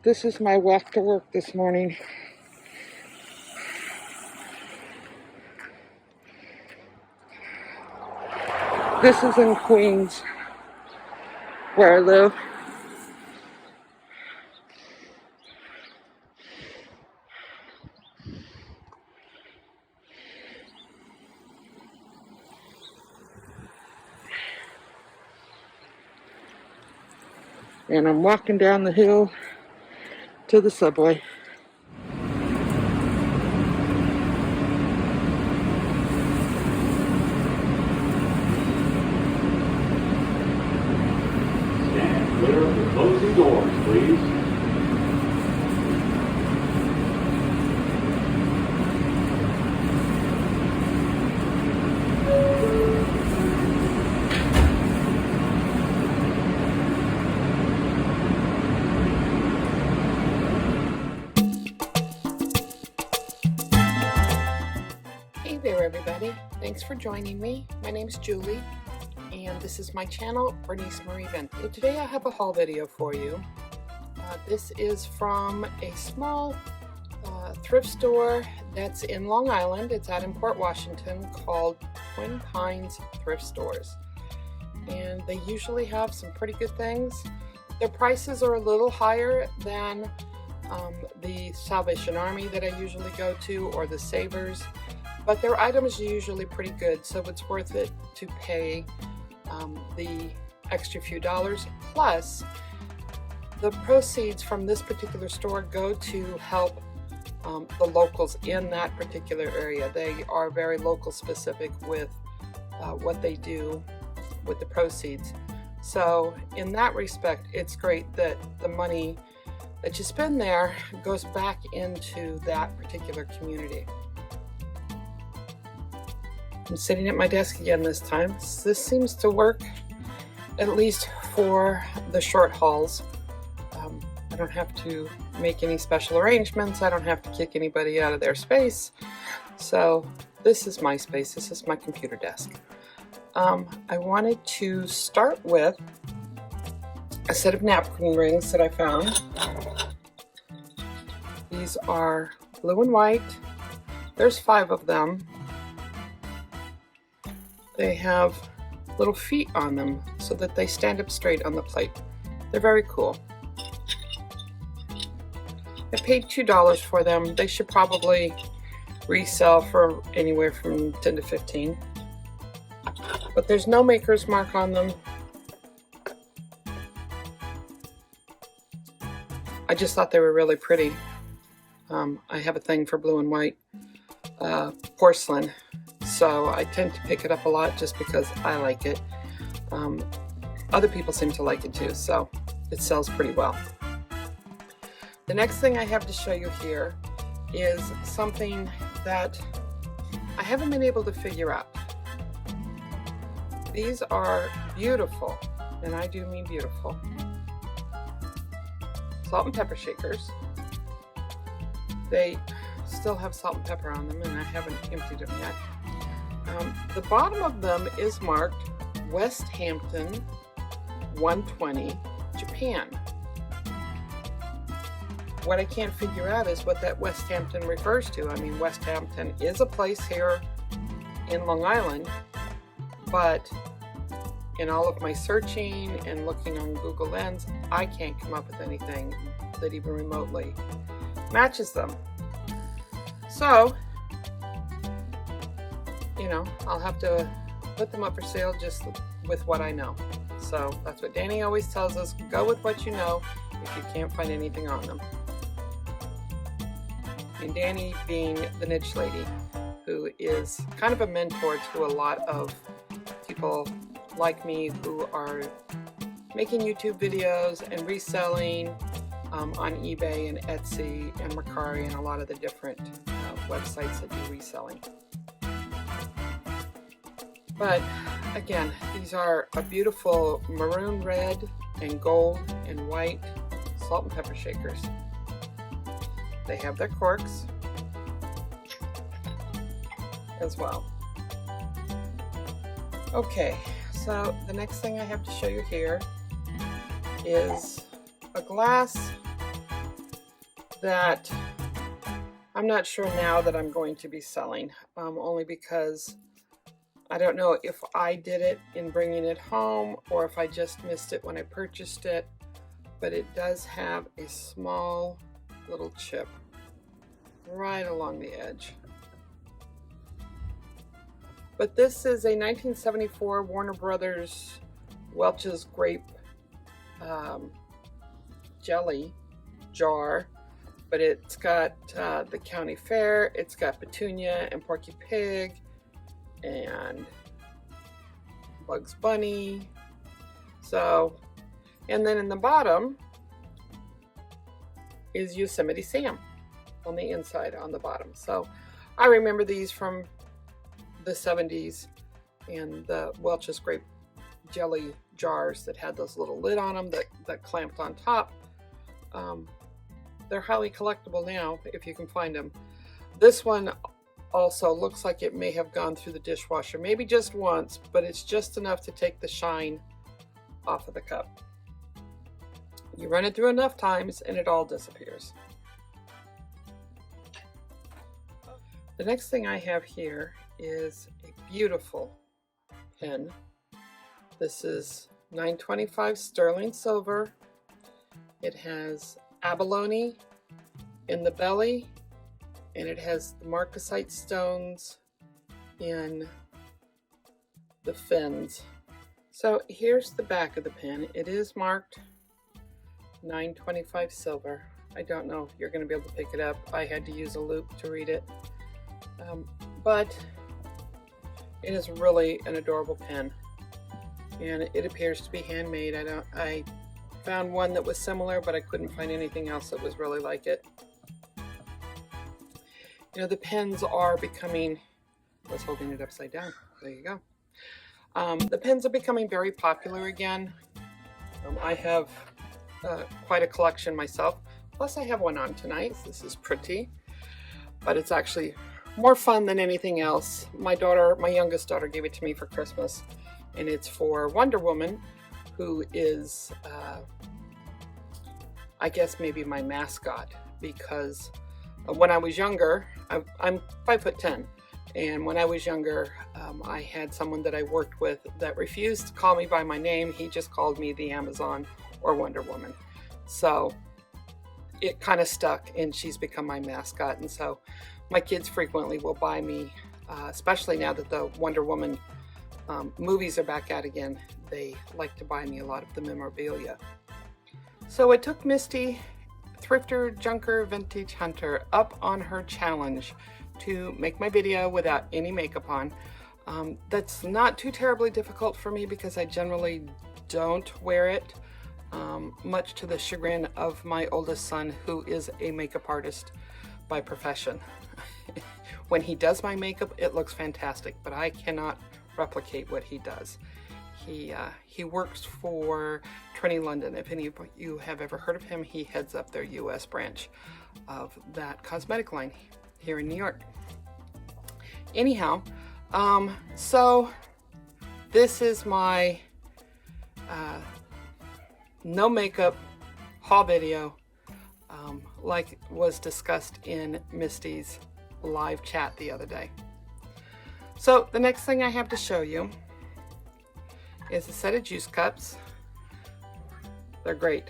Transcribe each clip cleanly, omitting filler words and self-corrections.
This is my walk to work this morning. This is in Queens, where I live. And I'm walking down the hill to the subway. Stand clear of the closing doors, please. Hey there everybody, thanks for joining me. My name's Julie and this is my channel, Bernice Marie Vintage. So today I have a haul video for you. This is from a small thrift store that's in Long Island. It's out in Port Washington called Twin Pines Thrift Stores. And they usually have some pretty good things. Their prices are a little higher than the Salvation Army that I usually go to or the Savers. But their items are usually pretty good, so it's worth it to pay the extra few dollars. Plus, the proceeds from this particular store go to help the locals in that particular area. They are very local specific with what they do with the proceeds. So in that respect, it's great that the money that you spend there goes back into that particular community. I'm sitting at my desk again this time. This seems to work, at least for the short hauls. I don't have to make any special arrangements. I don't have to kick anybody out of their space. So this is my space. This is my computer desk. I wanted to start with a set of napkin rings that I found. These are blue and white. There's 5 of them. They have little feet on them so that they stand up straight on the plate. They're very cool. I paid $2 for them. They should probably resell for anywhere from 10 to 15. But there's no maker's mark on them. I just thought they were really pretty. I have a thing for blue and white porcelain. So I tend to pick it up a lot just because I like it. Other people seem to like it too, so it sells pretty well. The next thing I have to show you here is something that I haven't been able to figure out. These are beautiful, and I do mean beautiful, salt and pepper shakers. They still have salt and pepper on them, and I haven't emptied them yet. The bottom of them is marked West Hampton 120, Japan. What I can't figure out is what that West Hampton refers to. I mean, West Hampton is a place here in Long Island, but in all of my searching and looking on Google Lens, I can't come up with anything that even remotely matches them. So, you know, I'll have to put them up for sale just with what I know. So that's what Danny always tells us, go with what you know if you can't find anything on them. And Danny being the niche lady, who is kind of a mentor to a lot of people like me who are making YouTube videos and reselling on eBay and Etsy and Mercari and a lot of the different websites that do reselling. But again, these are a beautiful maroon red and gold and white salt and pepper shakers. They have their corks as well. Okay, so the next thing I have to show you here is a glass that I'm not sure now that I'm going to be selling, only because I don't know if I did it in bringing it home or if I just missed it when I purchased it, but it does have a small little chip right along the edge. But this is a 1974 Warner Brothers Welch's Grape jelly jar, but it's got the county fair, it's got Petunia and Porky Pig and Bugs Bunny. So, and then in the bottom is Yosemite Sam on the inside on the bottom. So I remember these from the 70s and the Welch's Grape jelly jars that had those little lid on them that clamped on top. They're highly collectible now if you can find them. This one also looks like it may have gone through the dishwasher, maybe just once, but it's just enough to take the shine off of the cup. You run it through enough times and it all disappears. The next thing I have here is a beautiful pen. This is 925 sterling silver. It has abalone in the belly, and it has the marcasite stones in the fins. So here's the back of the pen. It is marked 925 silver. I don't know if you're going to be able to pick it up. I had to use a loop to read it. But it is really an adorable pen, and it appears to be handmade. I found one that was similar, but I couldn't find anything else that was really like it. You know, the pens are becoming, I was holding it upside down. There you go. The pens are becoming very popular again. I have quite a collection myself. Plus I have one on tonight. This is pretty, but it's actually more fun than anything else. My youngest daughter gave it to me for Christmas, and it's for Wonder Woman, who is, I guess maybe my mascot, because when I was younger, I'm 5'10", and when I was younger, I had someone that I worked with that refused to call me by my name. He just called me the Amazon or Wonder Woman. So it kind of stuck, and she's become my mascot. And so my kids frequently will buy me, especially now that the Wonder Woman movies are back out again, they like to buy me a lot of the memorabilia. So I took Misty, Thrifter, Junker, Vintage Hunter, up on her challenge to make my video without any makeup on. That's not too terribly difficult for me because I generally don't wear it, much to the chagrin of my oldest son, who is a makeup artist by profession. When he does my makeup, it looks fantastic, but I cannot replicate what he does. He works for Trinity London. If any of you have ever heard of him, he heads up their US branch of that cosmetic line here in New York. Anyhow, so this is my no makeup haul video, like was discussed in Misty's live chat the other day. So the next thing I have to show you is a set of juice cups. They're great.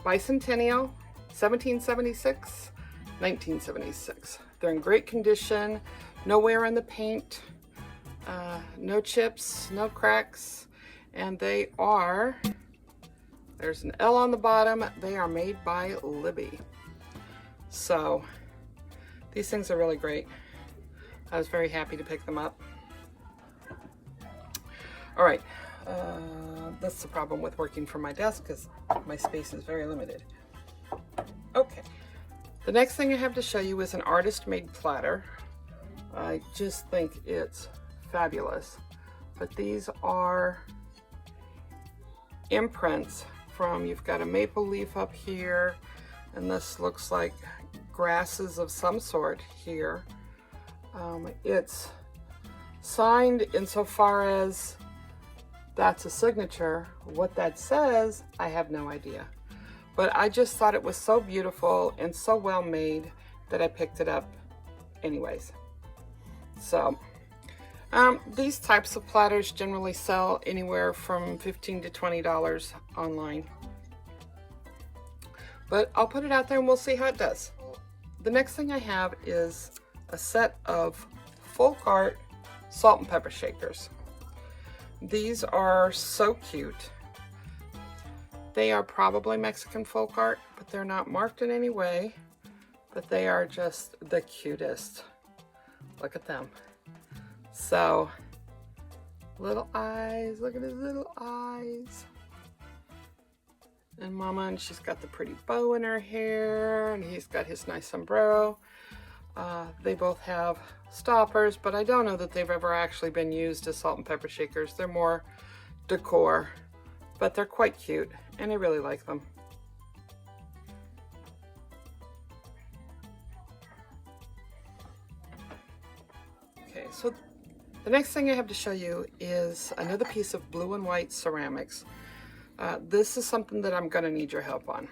Bicentennial, 1776, 1976. They're in great condition, no wear in the paint, no chips, no cracks, and they are, there's an L on the bottom, they are made by Libby. So these things are really great. I was very happy to pick them up. All right, that's the problem with working from my desk, because my space is very limited. Okay, the next thing I have to show you is an artist-made platter. I just think it's fabulous. But these are imprints from, you've got a maple leaf up here, and this looks like grasses of some sort here. It's signed insofar as that's a signature. What that says, I have no idea. but I just thought it was so beautiful and so well made that I picked it up anyways. So these types of platters generally sell anywhere from $15 to $20 online. But I'll put it out there and we'll see how it does. The next thing I have is a set of folk art salt and pepper shakers. These are so cute. They are probably Mexican folk art, but they're not marked in any way, but they are just the cutest. Look at them. So, little eyes, look at his little eyes. And Mama, and she's got the pretty bow in her hair, and he's got his nice sombrero. They both have stoppers, but I don't know that they've ever actually been used as salt and pepper shakers. They're more decor, but they're quite cute, and I really like them. Okay, so the next thing I have to show you is another piece of blue and white ceramics. This is something that I'm going to need your help on.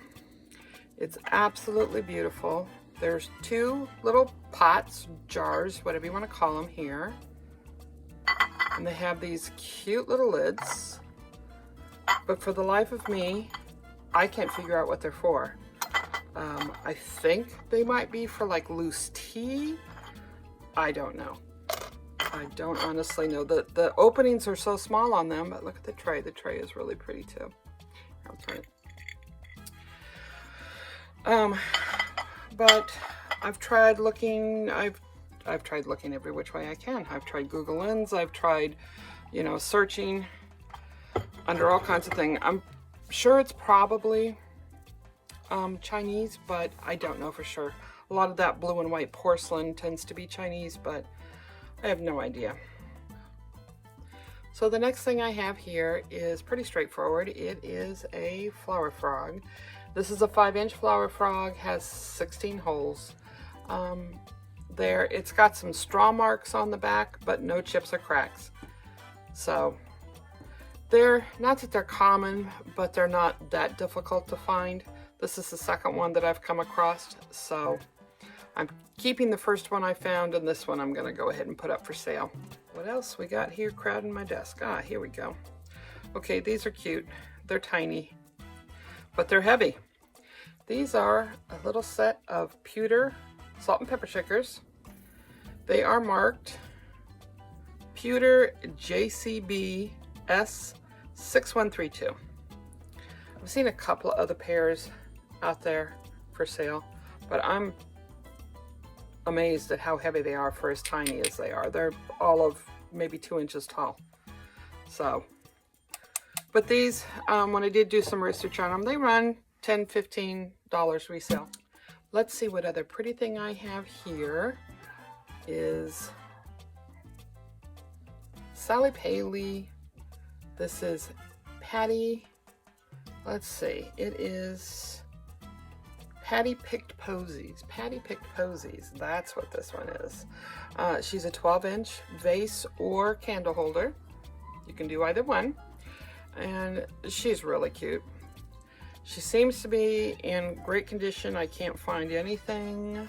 It's absolutely beautiful. There's two little pots, jars, whatever you want to call them here. And they have these cute little lids. But for the life of me, I can't figure out what they're for. I think they might be for like loose tea. I don't know. I don't honestly know. The openings are so small on them, but look at the tray. The tray is really pretty too. Okay. But I've tried looking. I've tried looking every which way I can. I've tried Google Lens. I've tried, you know, searching under all kinds of things. I'm sure it's probably Chinese, but I don't know for sure. A lot of that blue and white porcelain tends to be Chinese, but I have no idea. So the next thing I have here is pretty straightforward. It is a flower frog. This is a 5-inch flower frog, has 16 holes. It's got some straw marks on the back, but no chips or cracks. So they're not that they're common, but they're not that difficult to find. This is the second one that I've come across, so I'm keeping the first one I found, and this one I'm going to go ahead and put up for sale. What else we got here crowding my desk? Here we go. Okay, these are cute. They're tiny, but they're heavy. These are a little set of pewter salt and pepper shakers. They are marked pewter JCB S6132. I've seen a couple of other pairs out there for sale, but I'm amazed at how heavy they are for as tiny as they are. They're all of maybe 2 inches tall. So, but these, when I did do some research on them, they run $10, $15 resale. Let's see what other pretty thing I have here is Sally Paley. This is Patty. Let's see. It is Patty Picked Posies. Patty Picked Posies. That's what this one is. She's a 12-inch vase or candle holder. You can do either one. And she's really cute. She seems to be in great condition. I can't find anything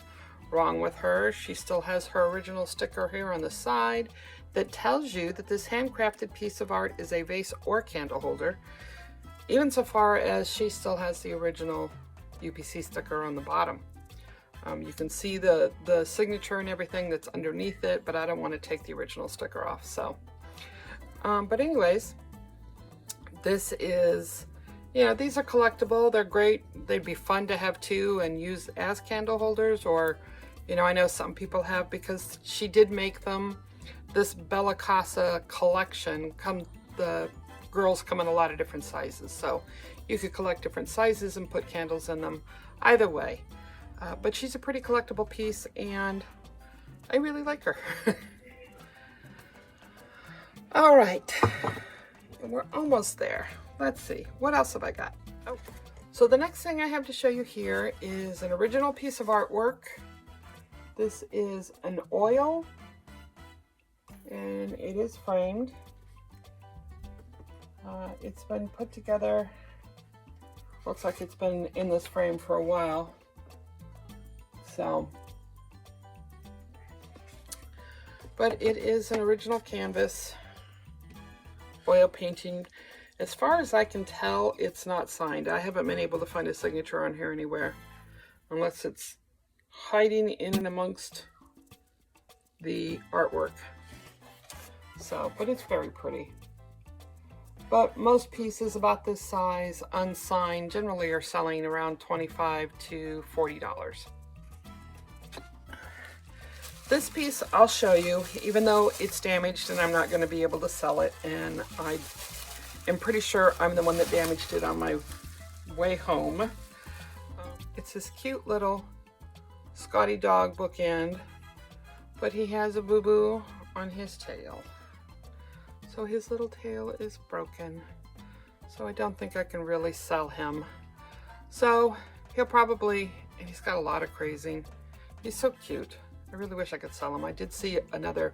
wrong with her. She still has her original sticker here on the side that tells you that this handcrafted piece of art is a vase or candle holder, even so far as she still has the original UPC sticker on the bottom. You can see the signature and everything that's underneath it, but I don't want to take the original sticker off. So, but anyways, this is, you know, these are collectible. They're great. They'd be fun to have too and use as candle holders, or, you know, I know some people have, because she did make them. This Bella Casa collection, the girls come in a lot of different sizes, so you could collect different sizes and put candles in them either way. But she's a pretty collectible piece, and I really like her. All right, we're almost there. Let's see, what else have I got? Oh, so the next thing I have to show you here is an original piece of artwork. This is an oil, and it is framed. It's been put together Looks like it's been in this frame for a while. So, but it is an original canvas oil painting. As far as I can tell, it's not signed. I haven't been able to find a signature on here anywhere, unless it's hiding in and amongst the artwork. So, but it's very pretty. But most pieces about this size, unsigned, generally are selling around $25 to $40. This piece I'll show you, even though it's damaged and I'm not going to be able to sell it, and I am pretty sure I'm the one that damaged it on my way home. It's this cute little Scotty dog bookend, but he has a boo-boo on his tail. So his little tail is broken. So I don't think I can really sell him. So he'll probably, and he's got a lot of crazing. He's so cute. I really wish I could sell them. I did see another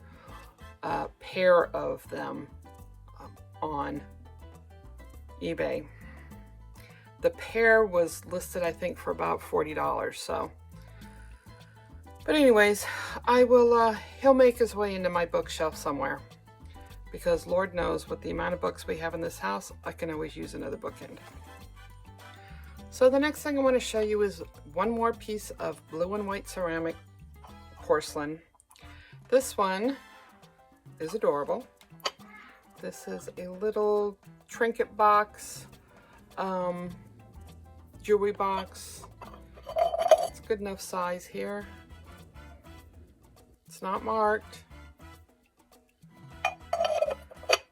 pair of them on eBay. The pair was listed, I think, for about $40. So, but anyways, I will. He'll make his way into my bookshelf somewhere, because Lord knows with the amount of books we have in this house, I can always use another bookend. So the next thing I want to show you is one more piece of blue and white ceramic porcelain. This one is adorable. This is a little trinket box, jewelry box. It's good enough size here. It's not marked,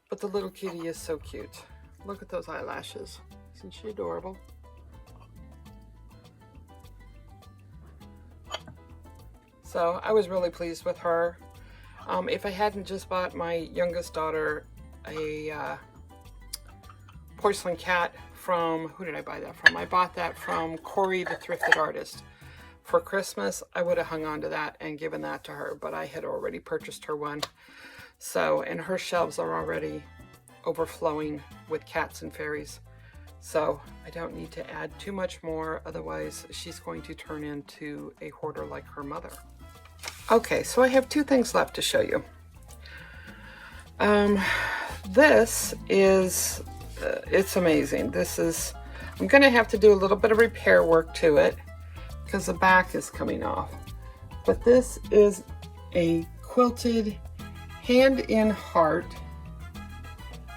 but the little kitty is so cute. Look at those eyelashes. Isn't she adorable? So I was really pleased with her. If I hadn't just bought my youngest daughter a Porcelain Cat from, who did I buy that from? I bought that from Kori, the thrifted artist. For Christmas, I would have hung on to that and given that to her, but I had already purchased her one. So, and her shelves are already overflowing with cats and fairies. So I don't need to add too much more, otherwise she's going to turn into a hoarder like her mother. Okay, so I have two things left to show you. This is, it's amazing. This is, I'm gonna have to do a little bit of repair work to it because the back is coming off. But this is a quilted hand-in heart,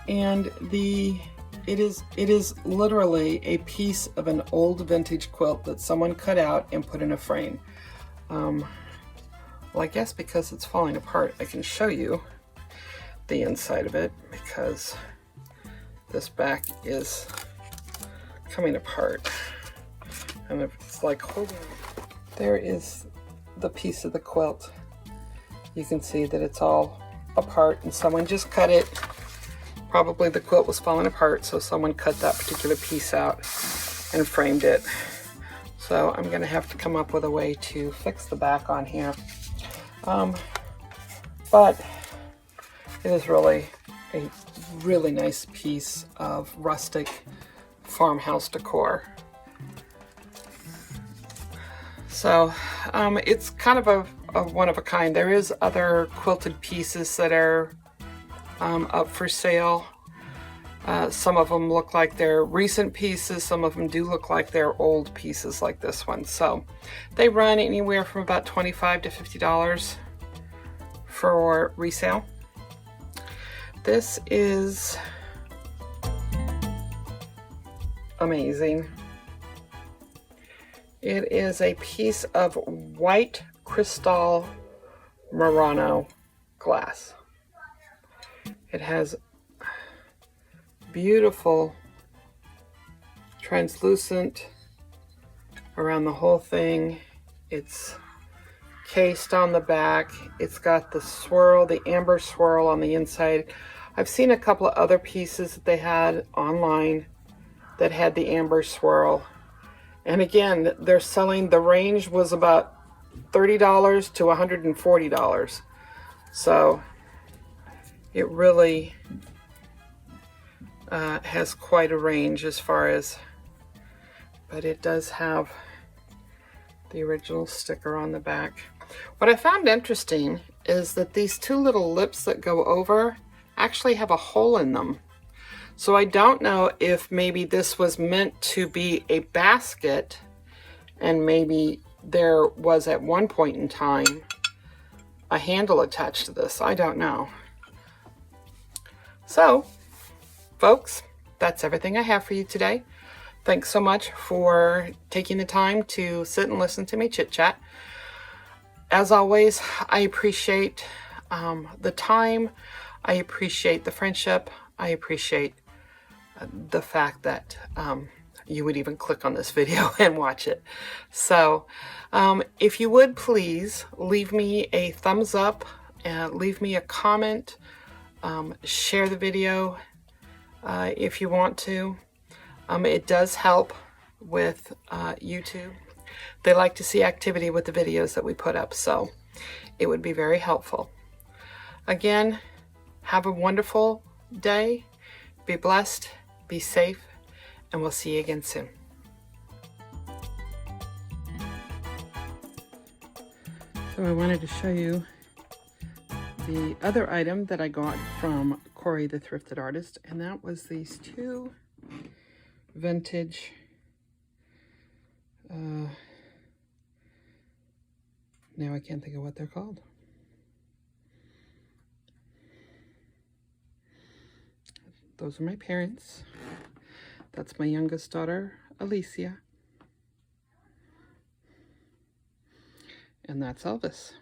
and it is literally a piece of an old vintage quilt that someone cut out and put in a frame. Well, I guess because it's falling apart, I can show you the inside of it, because this back is coming apart. And it's like holding, there is the piece of the quilt. You can see that it's all apart, and someone just cut it. Probably the quilt was falling apart, so someone cut that particular piece out and framed it. So I'm gonna have to come up with a way to fix the back on here. But it is really a really nice piece of rustic farmhouse decor. So it's kind of a one of a kind. There is other quilted pieces that are up for sale. Some of them look like they're recent pieces. Some of them do look like they're old pieces like this one. So they run anywhere from about $25 to $50 for resale. This is amazing. It is a piece of white crystal Murano glass. It has beautiful translucent around the whole thing. It's cased on the back. It's got the swirl, the amber swirl on the inside. I've seen a couple of other pieces that they had online that had the amber swirl. And again, they're selling, the range was about $30 to $140. So it really has quite a range as far as but it does have the original sticker on the back. What I found interesting is that these two little lips that go over actually have a hole in them. So I don't know if maybe this was meant to be a basket, and maybe there was at one point in time a handle attached to this. I don't know. So, folks, that's everything I have for you today. Thanks so much for taking the time to sit and listen to me chit chat. As always, I appreciate the time. I appreciate the friendship. I appreciate the fact that you would even click on this video and watch it. So if you would please leave me a thumbs up and leave me a comment, share the video if you want to. It does help with YouTube. They like to see activity with the videos that we put up, so it would be very helpful. Again, have a wonderful day. Be blessed, be safe, and we'll see you again soon. So I wanted to show you the other item that I got from Kori, the thrifted artist, and that was these two vintage now I can't think of what they're called. Those are my parents. That's my youngest daughter, Alicia. And that's Elvis.